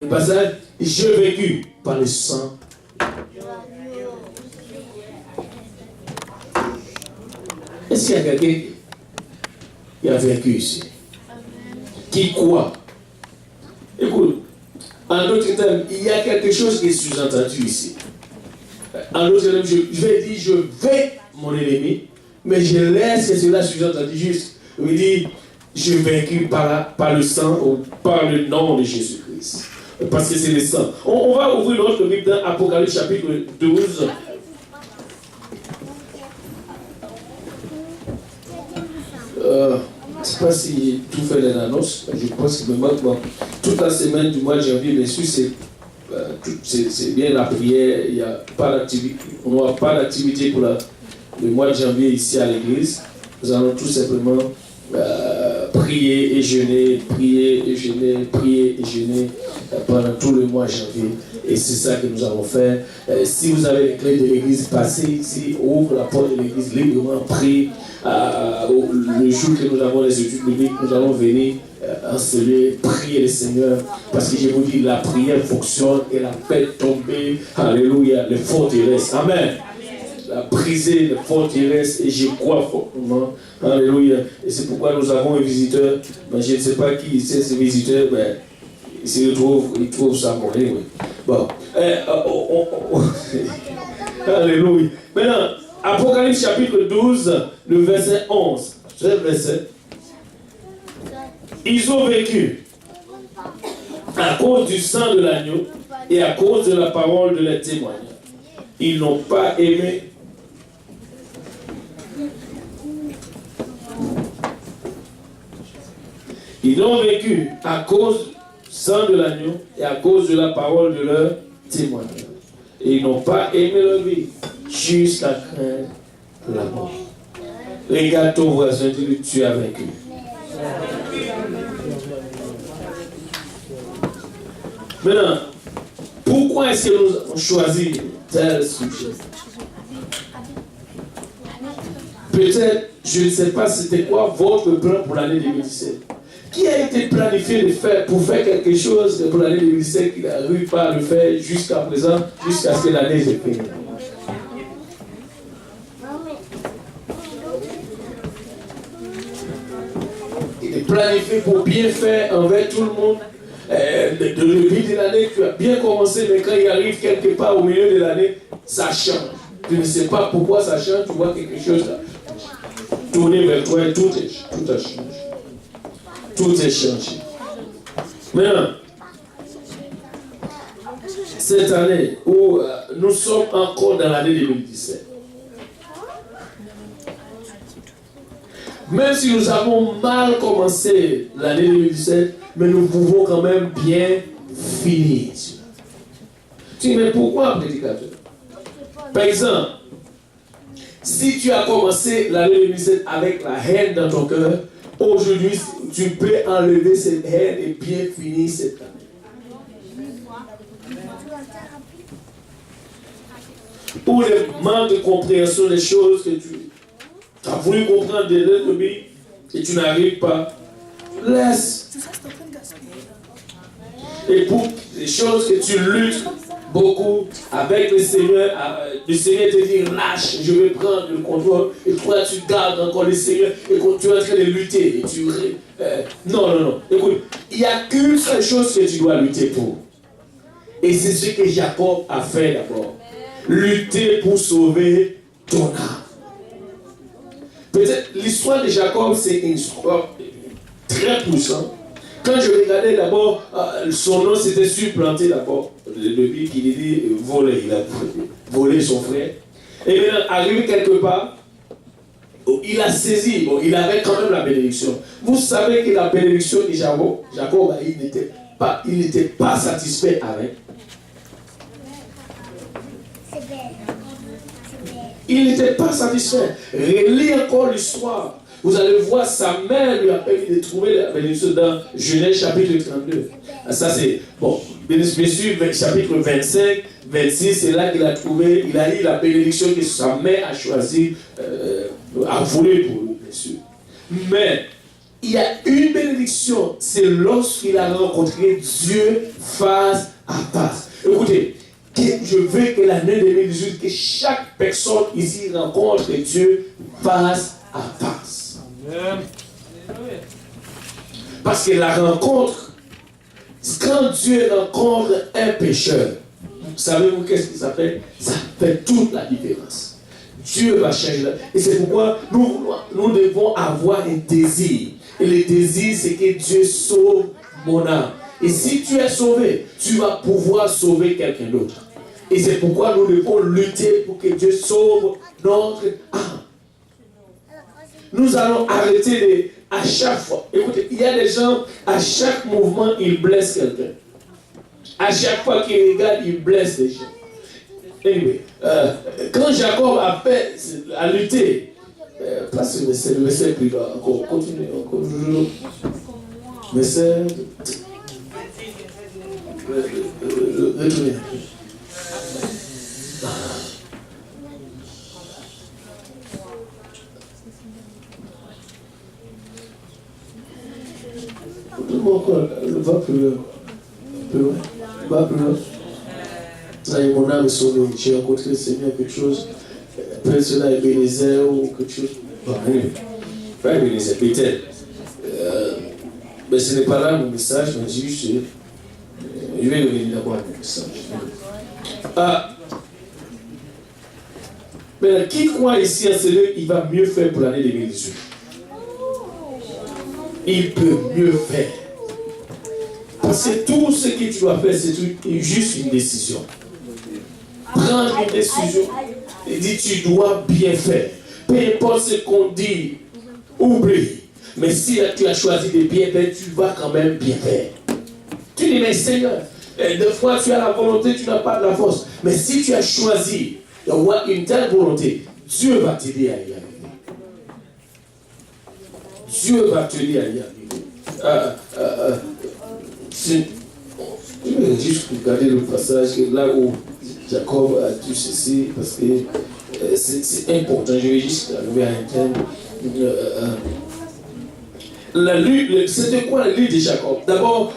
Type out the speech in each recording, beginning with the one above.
Le passage, j'ai vécu par le sang. Est-ce qu'il y a quelqu'un qui a vécu ici? Qui croit? Écoute, en d'autres termes, il y a quelque chose qui est sous-entendu ici. En d'autres termes, je vais dire, je vais mon ennemi, mais je laisse que cela sous-entendu juste. Je vais dire, je vaincu par le sang ou par le nom de Jésus-Christ. Parce que c'est le sang. On va ouvrir notre Bible dans Apocalypse chapitre 12. Je ne sais pas si tout fait les annonces. Je pense qu'il me manque. Bon, toute la semaine du mois de janvier, bien sûr, c'est bien la prière. Il n'y a pas d'activité. On n'aura pas d'activité pour le mois de janvier ici à l'église. Nous allons tout simplement prier et jeûner, prier et jeûner, prier et jeûner pendant tout le mois de janvier. Et c'est ça que nous allons faire. Si vous avez les clés de l'église, passez ici, ouvre la porte de l'église librement, prie. Le jour que nous avons les études bibliques, nous allons venir enseigner, prier le Seigneur. Parce que je vous dis, la prière fonctionne et la paix tomber. Alléluia, les forteresses. Amen. La briser les forteresses et je crois fortement. Alléluia. Et c'est pourquoi nous avons un visiteur. Mais je ne sais pas qui c'est ce visiteur, mais il trouve ça bon. Anyway. Bon. Alléluia. Maintenant, Apocalypse chapitre 12, le verset 11. C'est le verset. Ils ont vécu à cause du sang de l'agneau et à cause de la parole de leur témoignage. Ils n'ont pas aimé. Ils ont vécu à cause du sang de l'agneau et à cause de la parole de leur témoignage. Et ils n'ont pas aimé leur vie jusqu'à craindre la mort. Regarde ton voisin, dis-lui, tu as vaincu. Maintenant, pourquoi est-ce que nous avons choisi tel sujet? Peut-être, je ne sais pas c'était quoi votre plan pour l'année 2017. Qui a été planifié de faire pour faire quelque chose pour l'année 2017 qui n'arrive pas à le faire jusqu'à présent, jusqu'à ce que l'année se finisse? Il est planifié pour bien faire envers tout le monde. Le début de l'année, tu as bien commencé, mais quand il arrive quelque part au milieu de l'année, ça change. Tu ne sais pas pourquoi ça change, tu vois quelque chose tourner vers toi et tout a changé. Tout est changé. Maintenant, cette année où nous sommes encore dans l'année 2017, même si nous avons mal commencé l'année 2017, mais nous pouvons quand même bien finir. Tu dis, mais pourquoi, prédicateur? Par exemple, si tu as commencé l'année 2017 avec la haine dans ton cœur, aujourd'hui, tu peux enlever cette haine et bien finir cette année. Pour le manque de compréhension des choses que tu as voulu comprendre de l'ennemi et tu n'arrives pas, laisse. Et pour les choses que tu luttes beaucoup avec le Seigneur te dit lâche, je vais prendre le contrôle, et toi tu gardes encore le Seigneur et quand tu es en train de lutter et tu non, écoute, il n'y a qu'une seule chose que tu dois lutter pour, et c'est ce que Jacob a fait d'abord, lutter pour sauver ton âme. Peut-être l'histoire de Jacob, c'est une histoire très poussante. Quand je regardais d'abord, son nom s'était supplanté d'abord. Le Bible qui dit voler, il a volé son frère. Et maintenant, arrivé quelque part, il a saisi, il avait quand même la bénédiction. Vous savez que la bénédiction de Jacob, il n'était pas satisfait avec. Il n'était pas satisfait. Relis encore l'histoire. Vous allez voir, sa mère lui a permis de trouver la bénédiction dans Genèse chapitre 32. Ça c'est, bon, bien sûr, chapitre 25, 26, c'est là qu'il a trouvé, il a eu la bénédiction que sa mère a choisi, a voulu pour lui, bien sûr. Mais, il y a une bénédiction, c'est lorsqu'il a rencontré Dieu face à face. Écoutez, je veux que l'année 2018, que chaque personne ici rencontre Dieu face à face. Amen. Parce que la rencontre, quand Dieu rencontre un pécheur, savez-vous qu'est-ce que ça fait? Ça fait toute la différence. Dieu va changer. Et c'est pourquoi nous devons avoir un désir. Et le désir, c'est que Dieu sauve mon âme. Et si tu es sauvé, tu vas pouvoir sauver quelqu'un d'autre. Et c'est pourquoi nous devons lutter pour que Dieu sauve notre âme. Nous allons arrêter à chaque fois. Écoutez, il y a des gens, à chaque mouvement, ils blessent quelqu'un. À chaque fois qu'ils regardent, ils blessent les gens. Anyway, quand Jacob a lutté, parce que c'est le verset plus bas, encore, continuez, encore, verset, retournez. Va plus loin. Va plus loin. Ça y est, mon âme est sauvée. J'ai rencontré le Seigneur, quelque chose. Peut-être cela est Bénézer ou quelque chose. Pas Bénézer, peut-être. Mais ce n'est pas là mon message, mais juste. Je vais revenir d'abord à mon message. Mais qui croit ici en Seigneur, il va mieux faire pour l'année 2018. Il peut mieux faire. Parce que tout ce que tu dois faire, c'est juste une décision. Prendre une décision et dire tu dois bien faire. Peu importe ce qu'on dit, oublie. Mais si tu as choisi de bien faire, tu vas quand même bien faire. Tu dis, mais Seigneur, des fois tu as la volonté, tu n'as pas de la force. Mais si tu as choisi d'avoir une telle volonté, Dieu va t'aider à y arriver. Dieu va t'aider à y arriver. Je vais juste regarder le passage là où Jacob a tout ceci parce que c'est important. Je vais juste arriver à un thème. C'était quoi la lutte de Jacob? D'abord,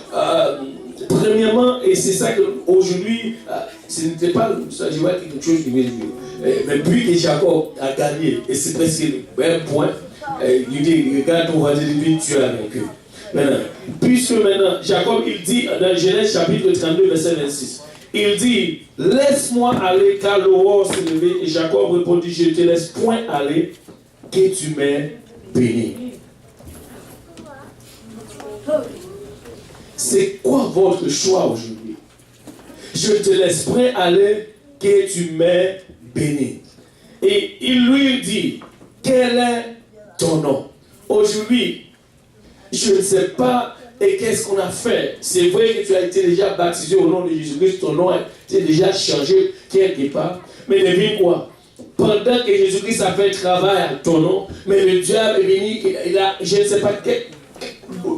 premièrement, et c'est ça qu'aujourd'hui, ce n'était pas ça, je vois quelque chose qui m'est dit. Mais puis que Jacob a gagné, et c'est presque un point, il dit, regarde ton voisin, lui, tu as vaincu. Maintenant, puisque maintenant, Jacob, il dit dans Genèse chapitre 32, verset 26, il dit, laisse-moi aller car l'aurore s'est levée. Et Jacob répondit, je ne te laisse point aller, que tu m'aies béni. C'est quoi votre choix aujourd'hui? Je te laisse point aller, que tu m'aies béni. Et il lui dit, quel est ton nom? Aujourd'hui, je ne sais pas et qu'est-ce qu'on a fait. C'est vrai que tu as été déjà baptisé au nom de Jésus-Christ, ton nom a été déjà changé quelque part. Mais devine quoi? Pendant que Jésus-Christ a fait le travail à ton nom, mais le diable est venu, je ne sais pas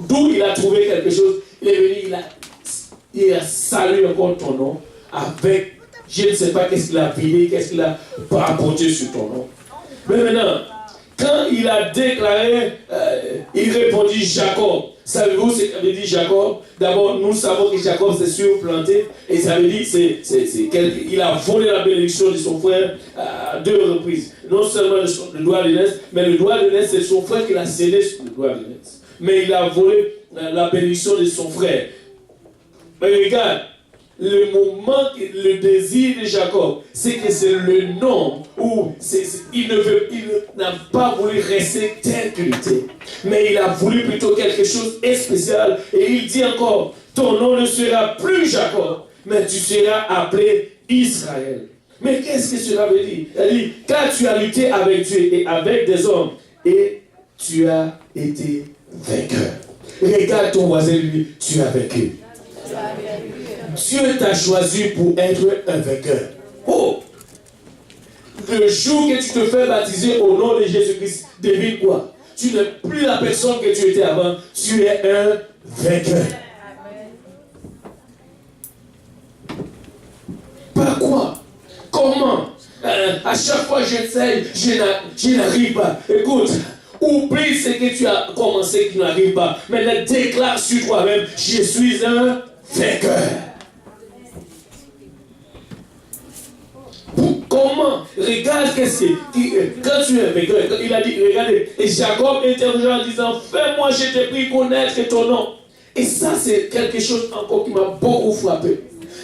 d'où il a trouvé quelque chose, il est venu, il a salué encore ton nom avec, je ne sais pas qu'est-ce qu'il a vidé, qu'est-ce qu'il a apporté sur ton nom. Mais maintenant, quand il a déclaré, il répondit Jacob. Savez-vous ce qu'avait dit Jacob? D'abord, nous savons que Jacob s'est surplanté. Et ça veut dire qu'il a volé la bénédiction de son frère à deux reprises. Non seulement le doigt de l'aîné, mais le doigt de l'aîné, c'est son frère qui l'a scellé sur le doigt de l'aîné. Mais il a volé la bénédiction de son frère. Mais regarde, le moment, le désir de Jacob, c'est que c'est le nom où il n'a pas voulu rester tel qu'il était, mais il a voulu plutôt quelque chose de spécial. Et il dit encore, ton nom ne sera plus Jacob, mais tu seras appelé Israël. Mais qu'est-ce que cela veut dire? Elle dit, car tu as lutté avec Dieu et avec des hommes, et tu as été vainqueur. Regarde ton voisin, lui, tu as vaincu. Dieu t'a choisi pour être un vainqueur. Oh! Le jour que tu te fais baptiser au nom de Jésus-Christ, devine quoi? Tu n'es plus la personne que tu étais avant. Tu es un vainqueur. Par quoi? Comment? À chaque fois j'essaye, je n'arrive pas. Écoute, Oublie ce que tu as commencé qui n'arrive pas. Maintenant, déclare sur toi-même, je suis un vainqueur. Comment? Regarde qu'est-ce que quand tu es vainqueur, il a dit, regardez, et Jacob interrogea en disant, fais-moi, je t'ai pris connaître ton nom. Et ça, c'est quelque chose encore qui m'a beaucoup frappé.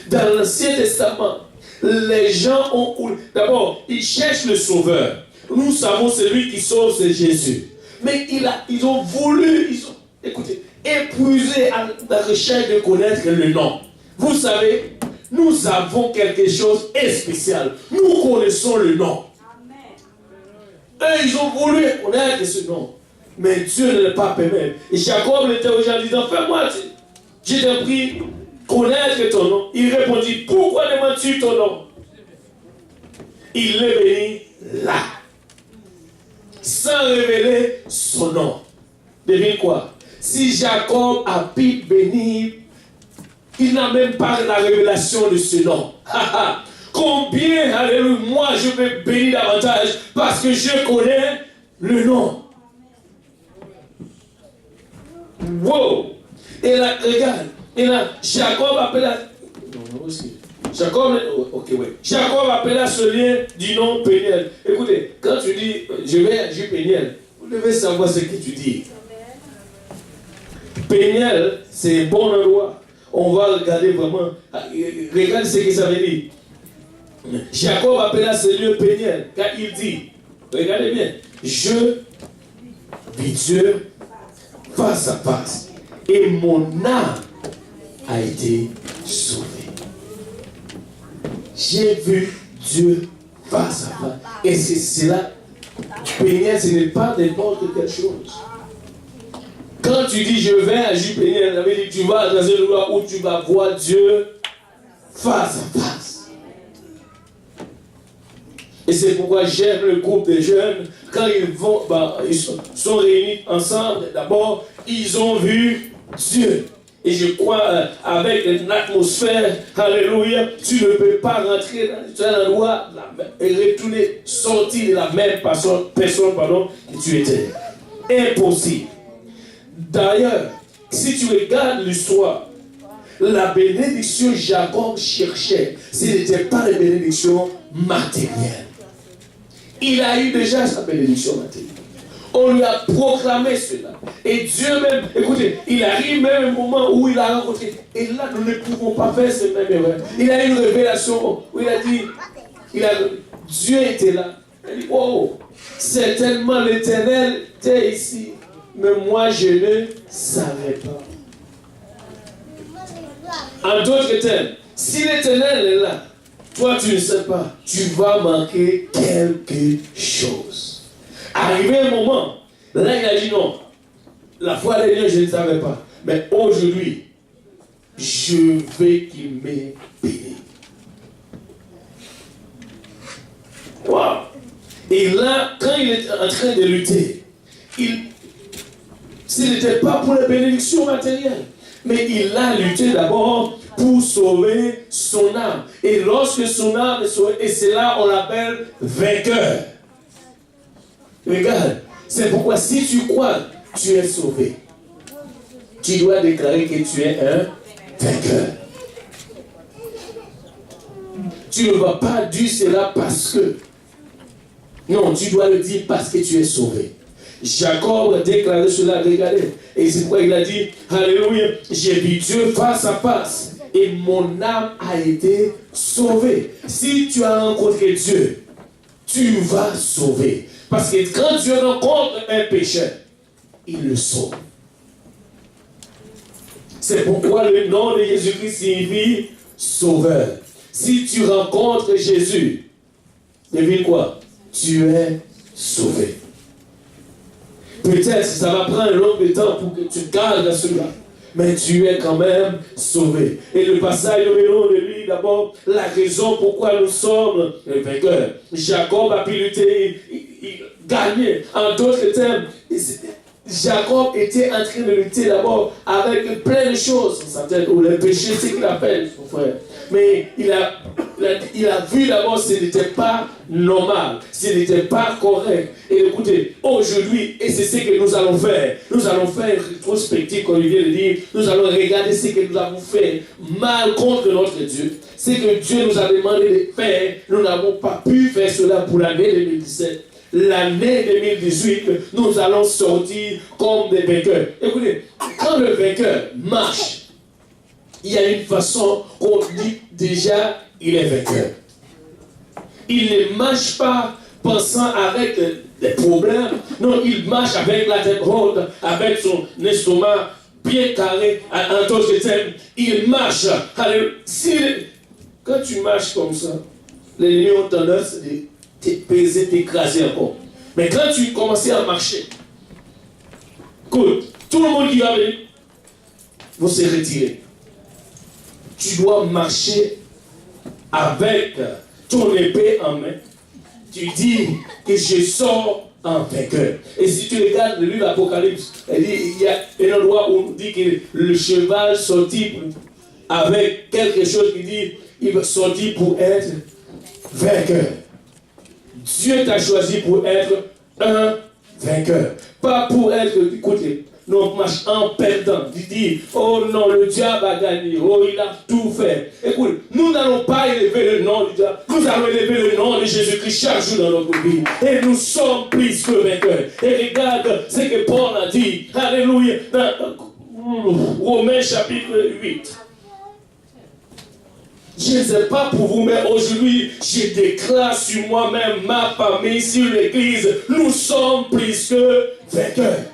Dans l'Ancien Testament, les gens ont... D'abord, ils cherchent le sauveur. Nous savons celui qui sauve, c'est Jésus. Mais ils ont voulu, écoutez, épuiser à la recherche de connaître le nom. Vous savez, nous avons quelque chose de spécial. Nous connaissons le nom. Amen. Eux, ils ont voulu connaître ce nom. Mais Dieu ne l'a pas permis. Et Jacob l'interrogea en disant, fais-moi, je t'ai pris connaître ton nom. Il répondit, pourquoi demandes-tu ton nom? Il le bénit là, sans révéler son nom. Devine quoi? Si Jacob a pu bénir, il n'a même pas la révélation de ce nom. Combien, alléluia, moi je vais bénir davantage parce que je connais le nom. Wow! Et là, regarde, et là, Jacob appela. Jacob appela ce lien du nom Péniel. Écoutez, quand tu dis je vais à Péniel, vous devez savoir ce que tu dis. Péniel, c'est un bon endroit. On va regarder vraiment. Regarde ce que ça veut dire. Jacob appela ce lieu Péniel, car il dit, regardez bien, je vis Dieu face à face, et mon âme a été sauvée. J'ai vu Dieu face à face. Et c'est cela, Péniel, ce n'est pas n'importe quelle chose. Quand tu dis je vais à Péniel, ça veut dire tu vas dans un endroit où tu vas voir Dieu face à face. Et c'est pourquoi j'aime le groupe de jeunes. Quand ils sont réunis ensemble, d'abord, ils ont vu Dieu. Et je crois, avec une atmosphère, alléluia, tu ne peux pas rentrer dans un endroit et retourner, sortir de la même personne que tu étais. Impossible. D'ailleurs, si tu regardes l'histoire, la bénédiction Jacob cherchait, ce n'était pas une bénédiction matérielle. Il a eu déjà sa bénédiction matérielle. On lui a proclamé cela. Et Dieu même, écoutez, il arrive même un moment où il a rencontré. Et là, nous ne pouvons pas faire ce même erreur. Il a eu une révélation où il a dit, Dieu était là. Il a dit, oh, certainement l'Éternel était ici. Mais moi, je ne savais pas. En d'autres termes, si l'Éternel est là, toi, tu ne sais pas, tu vas manquer quelque chose. Arrivé un moment, là il a dit non. La fois dernière, je ne savais pas. Mais aujourd'hui, je veux qu'il m'ait béni. Wow. Et là, quand il est en train de lutter, ce n'était pas pour la bénédiction matérielle, mais il a lutté d'abord pour sauver son âme. Et lorsque son âme est sauvée, et c'est là on l'appelle vainqueur. Regarde, c'est pourquoi si tu crois, tu es sauvé. Tu dois déclarer que tu es un vainqueur. Tu ne vas pas dire cela parce que. Non, tu dois le dire parce que tu es sauvé. Jacob a déclaré cela, regardez. Et c'est pourquoi il a dit, alléluia, j'ai vu Dieu face à face. Et mon âme a été sauvée. Si tu as rencontré Dieu, tu vas sauver. Parce que quand Dieu rencontre un pécheur, il le sauve. C'est pourquoi le nom de Jésus-Christ signifie sauveur. Si tu rencontres Jésus, devine quoi? Tu es sauvé. Peut-être ça va prendre un long temps pour que tu gardes cela. Mais tu es quand même sauvé. Et le passage nous verrons de lui d'abord la raison pourquoi nous sommes vainqueurs. Jacob a pu lutter, il gagnait. En d'autres termes, Jacob était en train de lutter d'abord avec plein de choses. Ou le péché, c'est ce qu'il appelle son frère. Mais il a il a vu d'abord ce n'était pas normal, ce n'était pas correct. Et écoutez, aujourd'hui, et c'est ce que nous allons faire. Nous allons faire une rétrospective, comme il vient de dire. Nous allons regarder ce que nous avons fait mal contre notre Dieu. Ce que Dieu nous a demandé de faire, nous n'avons pas pu faire cela pour l'année 2017. L'année 2018, nous allons sortir comme des vainqueurs. Écoutez, quand le vainqueur marche, il y a une façon qu'on dit déjà, il est vainqueur. Il ne marche pas pensant avec des problèmes. Non, il marche avec la tête haute, avec son estomac bien carré, en d'autres termes. Il marche. Alors, quand tu marches comme ça, les ennemis ont tendance à te peser, t'écraser encore. Mais quand tu commences à marcher, écoute, tout le monde qui va venir, vous se retirer. Tu dois marcher avec ton épée en main. Tu dis que je sors en vainqueur. Et si tu regardes le livre d'Apocalypse, il y a un endroit où on dit que le cheval sortit avec quelque chose qui dit il va sortir pour être vainqueur. Dieu t'a choisi pour être un vainqueur. Pas pour être, écoutez, non, marche en perdant. Il dit, oh non, le diable a gagné. Oh, il a tout fait. Écoute, nous n'allons pas élever le nom du diable. Nous allons élever le nom de Jésus-Christ chaque jour dans notre vie. Et nous sommes plus que vainqueurs. Et regarde ce que Paul a dit. Alléluia. Dans Romains chapitre 8. Je ne sais pas pour vous, mais aujourd'hui, je déclare sur moi-même, ma famille, sur l'église, nous sommes plus que vainqueurs.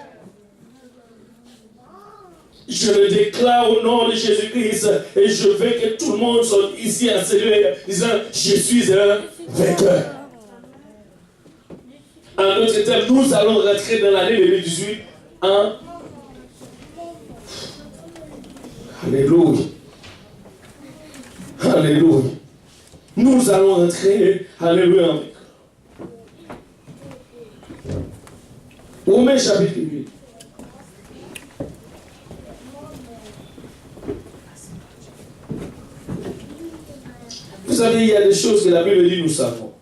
Je le déclare au nom de Jésus-Christ et je veux que tout le monde soit ici à célébrer disant, je suis un vainqueur. En d'autres termes, nous allons rentrer dans l'année 2018 en... Alléluia. Alléluia. Nous allons entrer, alléluia, en Romains chapitre 8. Vous savez, il y a des choses que la Bible dit, nous savons.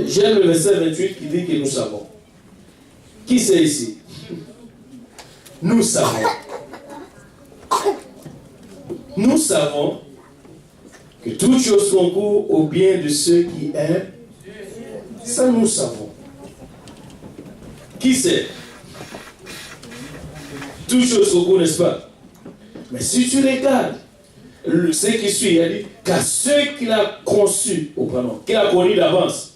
J'aime le verset 28 qui dit que nous savons. Qui c'est ici? Nous savons. Nous savons que toutes choses concourent au bien de ceux qui aiment. Ça, nous savons. Qui c'est? Toutes choses concourent, n'est-ce pas? Mais si tu regardes ce qui suit, il a dit qu'à ceux qu'il a conçus, qu'il a connus d'avance,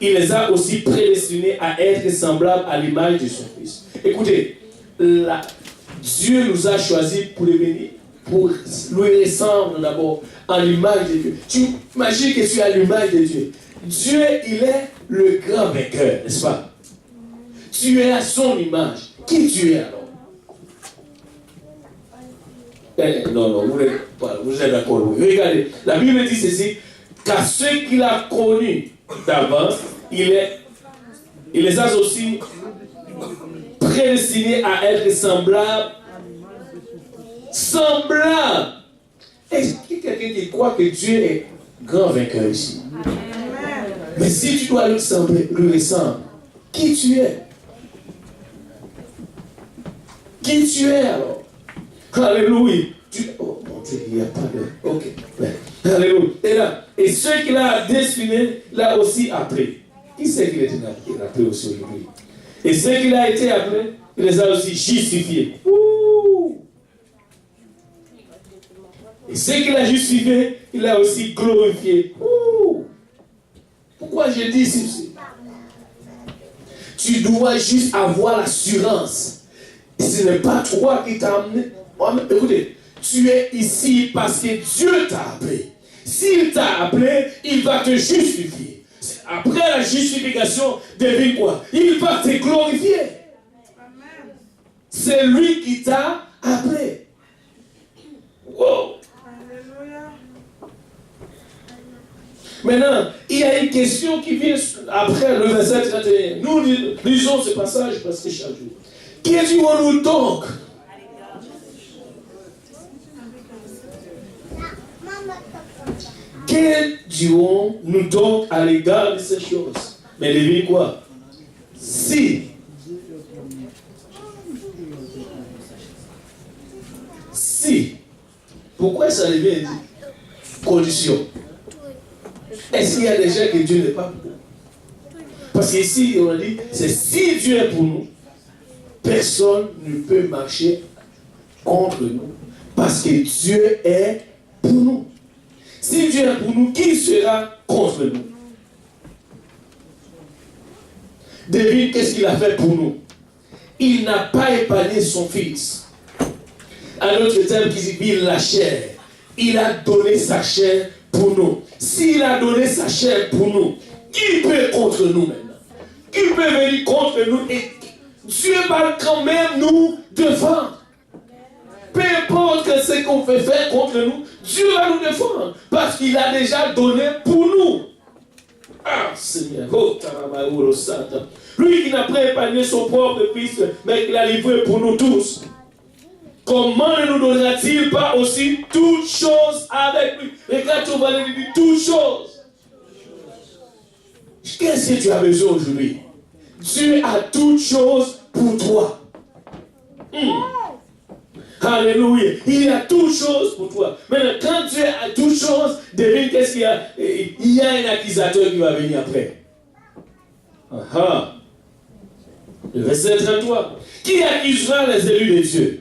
il les a aussi prédestinés à être semblables à l'image de son Fils. Écoutez, Dieu nous a choisis pour devenir, pour lui ressembler d'abord en l'image de Dieu. Tu imagines que tu es à l'image de Dieu. Dieu, il est le grand vainqueur, n'est-ce pas? Tu es à son image. Qui tu es alors? Non, vous êtes d'accord. Regardez, la Bible dit ceci, qu'à ceux qu'il a connus d'avance, il les a aussi prédestinés à être semblables. Semblables. Est-ce qu'il y a quelqu'un qui croit que Dieu est grand vainqueur ici? Mais si tu dois lui ressembler, qui tu es? Qui tu es alors? Alléluia. Oh mon Dieu, il n'y a pas de... Ok. Alléluia. Et là, et ceux qu'il a destinés, il a aussi appelé. Qui c'est qu'il a appelé aussi aujourd'hui? Et ceux qu'il a été appelé, il les a aussi justifiés. Ouh. Et ceux qu'il a justifiés, il a aussi glorifié. Ouh. Pourquoi je dis ceci? Tu dois juste avoir l'assurance. Ce n'est pas toi qui t'as amené. Écoutez, tu es ici parce que Dieu t'a appelé. S'il t'a appelé, il va te justifier. Après la justification, devine quoi? Il va te glorifier. C'est lui qui t'a appelé. Wow. Maintenant, il y a une question qui vient après le verset 31. Nous lisons ce passage parce que chaque jour. Que dirons-nous donc? Que quel dirons-nous donc à l'égard de ces choses? Mais devine quoi? Si pourquoi ça devient dit condition? Est-ce qu'il y a des gens que Dieu n'est pas pour? Parce qu'ici, on a dit, c'est si Dieu est pour nous, personne ne peut marcher contre nous. Parce que Dieu est pour nous. Si Dieu est pour nous, qui sera contre nous? David, qu'est-ce qu'il a fait pour nous? Il n'a pas épargné son fils. Un autre terme qui dit la chair. Il a donné sa chair pour nous. S'il a donné sa chair pour nous, qui peut être contre nous maintenant? Qui peut venir contre nous? Et Dieu va quand même nous défendre. Peu importe ce qu'on fait faire contre nous, Dieu va nous défendre. Parce qu'il a déjà donné pour nous. Ah, Seigneur. Oh, lui qui n'a pas épargné son propre fils, mais qui l'a livré pour nous tous. Comment ne nous donnera-t-il pas aussi toutes choses avec lui? Regarde, on va lui dire toutes choses. Qu'est-ce que tu as besoin aujourd'hui? Dieu a toutes choses pour toi. Alléluia. Il a toutes choses pour toi. Maintenant, quand Dieu a toutes choses, devine qu'est-ce qu'il y a? Il y a un accusateur qui va venir après. Le verset 33. Qui accusera les élus de Dieu?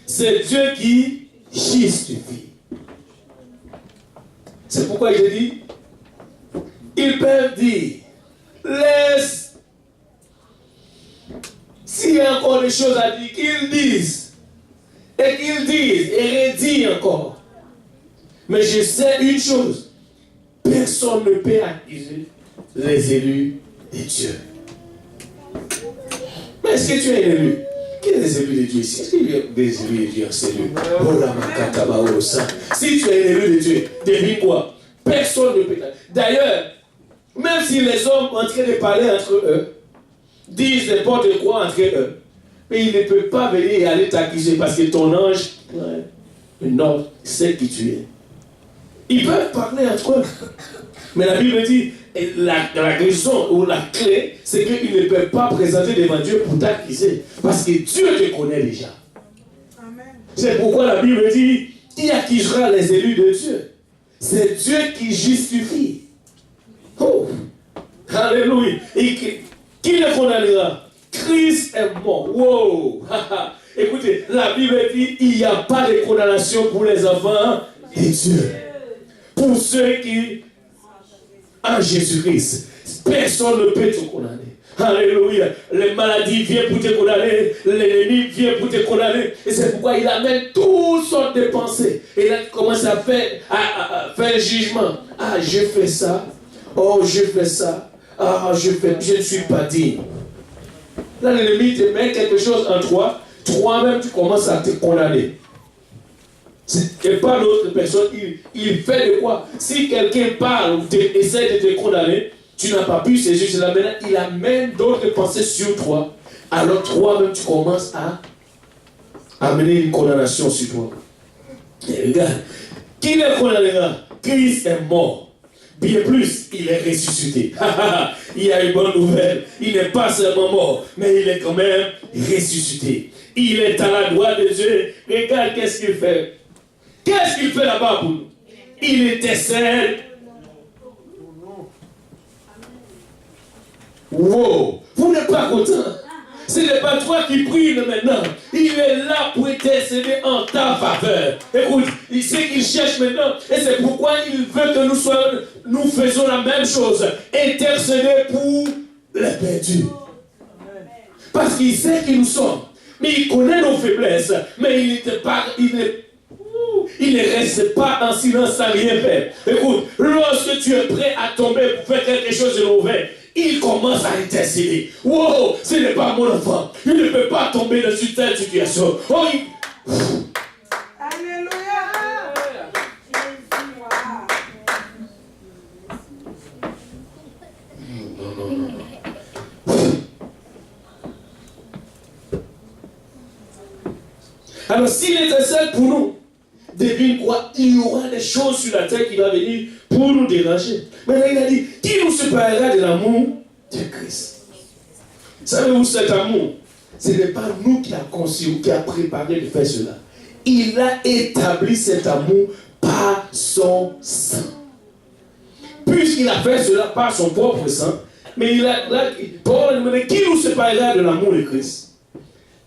C'est Dieu qui justifie. C'est pourquoi je dis, ils peuvent dire, laisse, s'il y a encore des choses à dire, qu'ils disent, et qu'ils disent, et redisent encore. Mais je sais une chose, personne ne peut accuser les élus de Dieu. Mais est-ce que tu es élu? Qui est les élus de Dieu ici? Est-ce qu'il y a des élus de Dieu en cellule? Si tu es élu de Dieu, devine quoi? Personne ne peut. D'ailleurs, même si les hommes en train de parler entre eux, disent n'importe quoi entre eux, mais ils ne peuvent pas venir et aller t'accuser parce que ton ange, non, sait qui tu es. Ils peuvent parler entre eux. Mais la Bible dit, la raison ou la clé, c'est qu'ils ne peuvent pas présenter devant Dieu pour t'accuser. Parce que Dieu te connaît déjà. Amen. C'est pourquoi la Bible dit, qui accusera les élus de Dieu? C'est Dieu qui justifie. Oh, alléluia. Et qui le condamnera? Christ est mort. Wow. Écoutez, la Bible dit, il n'y a pas de condamnation pour les enfants de Dieu. Pour ceux qui en Jésus-Christ, personne ne peut te condamner. Alléluia. Les maladies viennent pour te condamner. L'ennemi vient pour te condamner. Et c'est pourquoi il amène toutes sortes de pensées. Et là, il commence à faire un jugement. Ah, je fais ça. Oh, je fais ça. Ah, je ne suis pas digne. Là, l'ennemi te met quelque chose en toi. Toi-même, tu commences à te condamner. Et pas l'autre personne, il fait de quoi? Si quelqu'un parle ou essaie de te condamner, tu n'as pas pu saisir cela. Maintenant, il amène d'autres pensées sur toi. Alors toi-même, tu commences à amener une condamnation sur toi. Et regarde, qui le condamnera? Christ est mort. Bien plus, il est ressuscité. Il y a une bonne nouvelle. Il n'est pas seulement mort, mais il est quand même ressuscité. Il est à la droite de Dieu. Regarde qu'est-ce qu'il fait. Qu'est-ce qu'il fait là-bas pour nous? Il intercède. Wow! Vous n'êtes pas content? Ce n'est pas toi qui prie maintenant. Il est là pour intercéder en ta faveur. Écoute, il sait qu'il cherche maintenant. Et c'est pourquoi il veut que nous faisons la même chose. Intercéder pour les perdus. Parce qu'il sait qui nous sommes. Mais il connaît nos faiblesses. Mais il ne reste pas en silence sans rien faire. Écoute, lorsque tu es prêt à tomber pour faire quelque chose de mauvais, il commence à intercéder. Wow, ce n'est pas mon enfant. Il ne peut pas tomber dans une telle situation. Oh, Alléluia. Non. Alors, s'il intercède pour nous, devine quoi? Il y aura des choses sur la terre qui vont venir pour nous déranger. Maintenant, il a dit, qui nous séparera de l'amour de Christ? Savez-vous, cet amour, ce n'est pas nous qui a conçu ou qui a préparé de faire cela. Il a établi cet amour par son sang. Puisqu'il a fait cela par son propre sang, mais Paul a demandé, qui nous séparera de l'amour de Christ?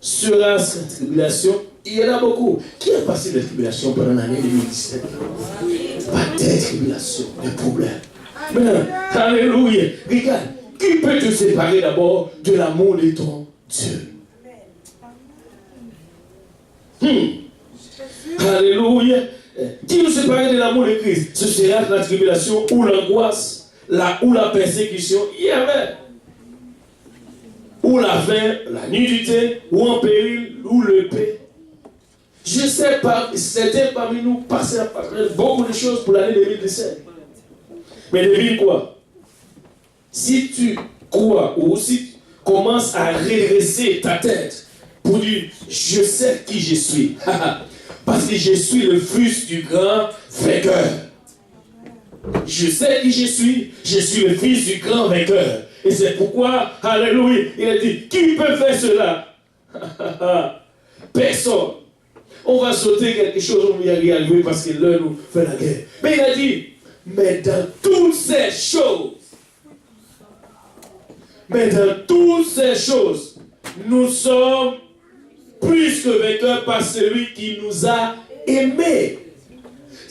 Sera cette tribulation? Il y en a beaucoup. Qui a passé des tribulations pendant l'année 2017? Pas des tribulations, des problèmes. Maintenant, alléluia. Regarde, qui peut te séparer d'abord de l'amour de ton Dieu? Alléluia. Qui nous séparer de l'amour de Christ? Ce sera la tribulation ou l'angoisse, ou la persécution. Il y avait. Ou la faim, la nudité, ou en péril, ou le paix. Je sais pas, certains parmi nous passaient à beaucoup de choses pour l'année 2017. Mais devine quoi? Si tu crois ou si tu commences à redresser ta tête pour dire, je sais qui je suis. Parce que je suis le fils du grand vainqueur. Je sais qui je suis le fils du grand vainqueur. Et c'est pourquoi, alléluia, il a dit, qui peut faire cela? Personne. On va sauter quelque chose, on va y arriver parce que l'heure nous fait la guerre. Mais il a dit, mais dans toutes ces choses, nous sommes plus que vainqueurs par celui qui nous a aimés.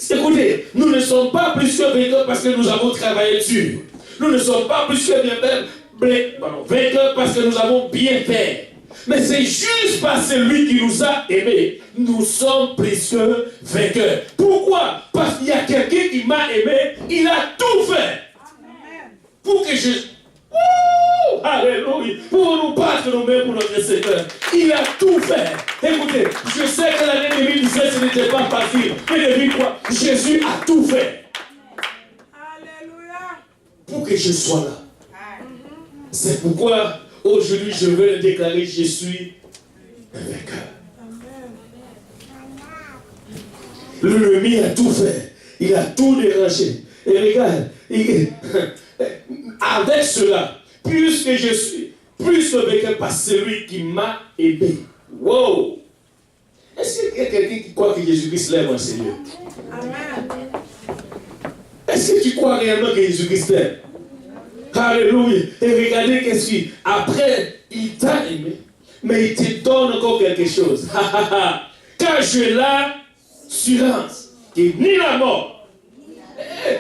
Écoutez, nous ne sommes pas plus que vainqueurs parce que nous avons travaillé dur. Nous ne sommes pas plus que vainqueurs parce que nous avons bien fait. Mais c'est juste par celui qui nous a aimés, nous sommes plus que vainqueurs. Pourquoi? Parce qu'il y a quelqu'un qui m'a aimé, il a tout fait. Pour que je... Alléluia. Pour nous battre nous-mêmes pour notre Seigneur. Il a tout fait. Écoutez, je sais que l'année 2017, ce n'était pas facile. Mais devine quoi? Jésus a tout fait. Alléluia. Pour que je sois là. C'est pourquoi aujourd'hui je veux le déclarer, je suis un vainqueur. L'ennemi a tout fait. Il a tout dérangé. Et regarde, avec cela, puisque je suis plus que vainqueur par celui qui m'a aimé. Wow! Est-ce qu'il y a quelqu'un qui croit que Jésus-Christ l'aime, mon Seigneur? Amen. Est-ce que tu crois réellement que Jésus-Christ l'aime? Alléluia. Et regardez qu'est-ce qu'il... Après, il t'a aimé, mais il te donne encore quelque chose. Car j'ai l'assurance que ni la mort.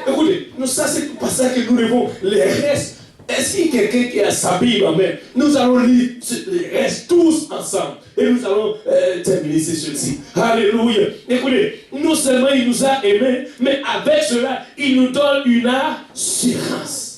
Écoutez, ça c'est pas ça que nous devons. Les restes. Est-ce qu'il y a quelqu'un qui a sa Bible en main? Nous allons lire les restes tous ensemble. Et nous allons terminer ceci. Alléluia. Écoutez, non seulement il nous a aimés, mais avec cela, il nous donne une assurance.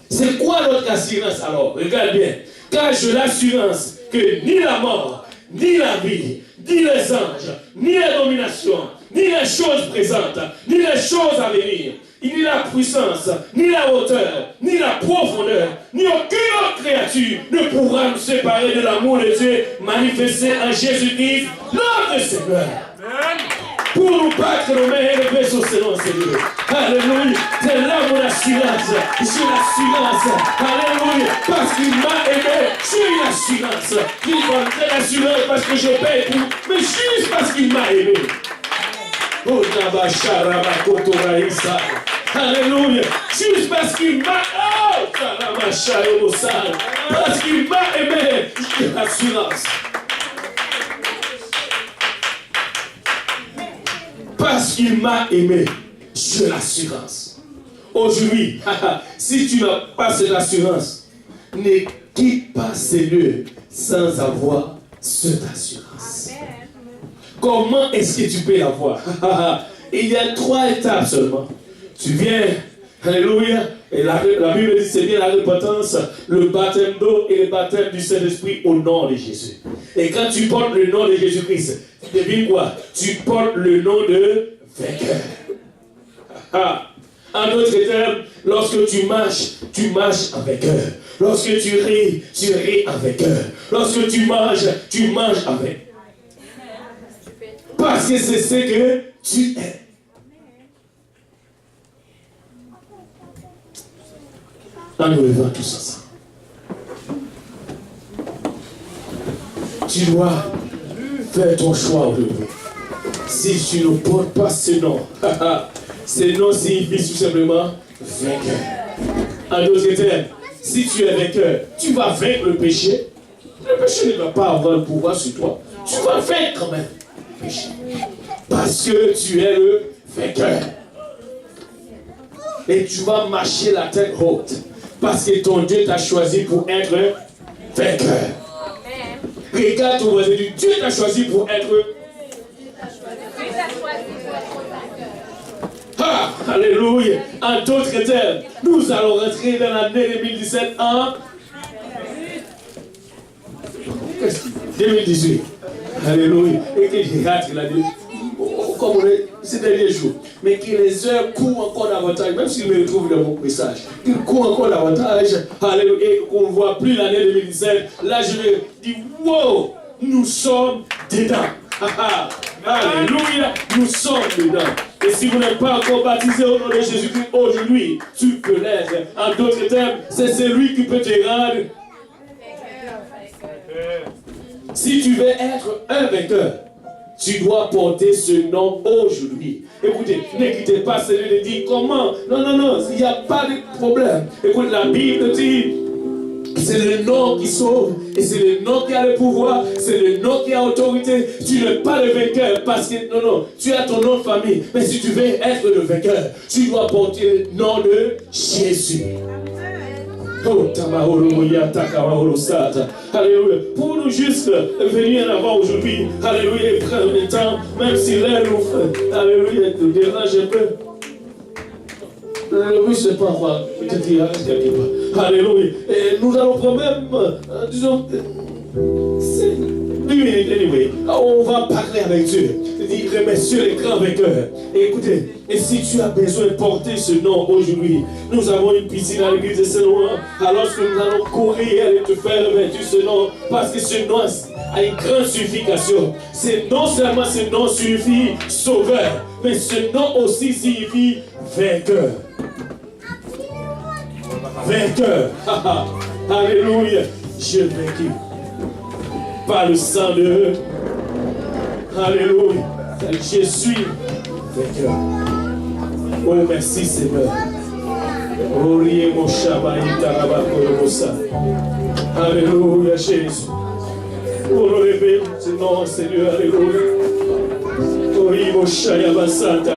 C'est quoi notre assurance alors? Regarde bien. Car j'ai l'assurance que ni la mort, ni la vie, ni les anges, ni la domination, ni les choses présentes, ni les choses à venir, ni la puissance, ni la hauteur, ni la profondeur, ni aucune autre créature ne pourra nous séparer de l'amour de Dieu manifesté en Jésus-Christ, notre Seigneur. Pour nous battre nos mains et lever sur ce nom, Seigneur. Alléluia. C'est là mon assurance. J'ai l'assurance. Alléluia. Parce qu'il m'a aimé. J'ai l'assurance. Il m'a fait l'assurance parce que je paye pour. Mais juste parce qu'il m'a aimé. Oh, Nabacharabakotoraïsa. Alléluia. Juste parce qu'il m'a. Oh, Karabacharabosa. Parce qu'il m'a aimé. J'ai l'assurance. Parce qu'il m'a aimé, j'ai l'assurance. Aujourd'hui, si tu n'as pas cette assurance, ne quitte pas ces lieux sans avoir cette assurance. Comment est-ce que tu peux l'avoir? Il y a 3 étapes seulement. Tu viens, alléluia, et la Bible dit c'est bien la repentance, le baptême d'eau et le baptême du Saint-Esprit au nom de Jésus. Et quand tu portes le nom de Jésus-Christ, tu devines quoi? Tu portes le nom de vainqueur. En d'autres termes, lorsque tu marches en vainqueur. Lorsque tu ris en vainqueur. Lorsque tu manges en vainqueur. Parce que c'est ce que tu es. En nous levant tous ensemble. Tu dois faire ton choix aujourd'hui. Si tu ne portes pas ce nom, ce nom signifie tout simplement vainqueur. En d'autres termes, si tu es vainqueur, tu vas vaincre le péché. Le péché ne va pas avoir le pouvoir sur toi. Tu vas vaincre quand même le péché. Parce que tu es le vainqueur. Et tu vas marcher la tête haute. Parce que ton Dieu t'a choisi pour être vainqueur. Regarde ton voisin, Dieu t'a choisi pour être. Ah, alléluia. En d'autres termes, nous allons rentrer dans l'année 2017 en 2018. Alléluia. Et que j'ai raté la vie. Comme ces derniers jours. Mais que les heures courent encore davantage, même s'ils me retrouvent dans mon message. Qu'ils courent encore davantage. Alléluia. Et qu'on ne voit plus l'année 2017. Là, je me dis, wow, nous sommes dedans. Alléluia, nous sommes dedans. Et si vous n'êtes pas encore baptisé au nom de Jésus-Christ aujourd'hui, tu peux l'être. En d'autres termes, c'est celui qui peut te rendre. Si tu veux être un vainqueur, tu dois porter ce nom aujourd'hui. Écoutez, n'écoutez pas celui qui dit comment. Non, il n'y a pas de problème. Écoute, la Bible dit, c'est le nom qui sauve, et c'est le nom qui a le pouvoir, c'est le nom qui a autorité. Tu n'es pas le vainqueur parce que, non, tu as ton nom de famille. Mais si tu veux être le vainqueur, tu dois porter le nom de Jésus. Oh, alléluia. Pour nous juste venir en avant aujourd'hui, alléluia, et prendre le temps, même si l'air nous, alléluia, nous dérange un peu. Oui, je ne sais pas quoi. Peut-être qu'il y a quelque part. Alléluia. Et nous allons quand même, disons, anyway, on va parler avec Dieu. Il dit, messieurs les grands vainqueurs. Et écoutez, et si tu as besoin de porter ce nom aujourd'hui, nous avons une piscine à l'église de Saint-Laurent. Alors que nous allons courir et te faire revêtir ce nom. Parce que ce nom a une grande signification. C'est non seulement ce nom signifie sauveur, mais ce nom aussi signifie vainqueur. Vainqueur. Alléluia. Je vaincu par le sang de. Alléluia. Je suis vainqueur. Oh, merci Seigneur. Alléluia, Jésus. Pour nous lever ce nom, Seigneur. Alléluia.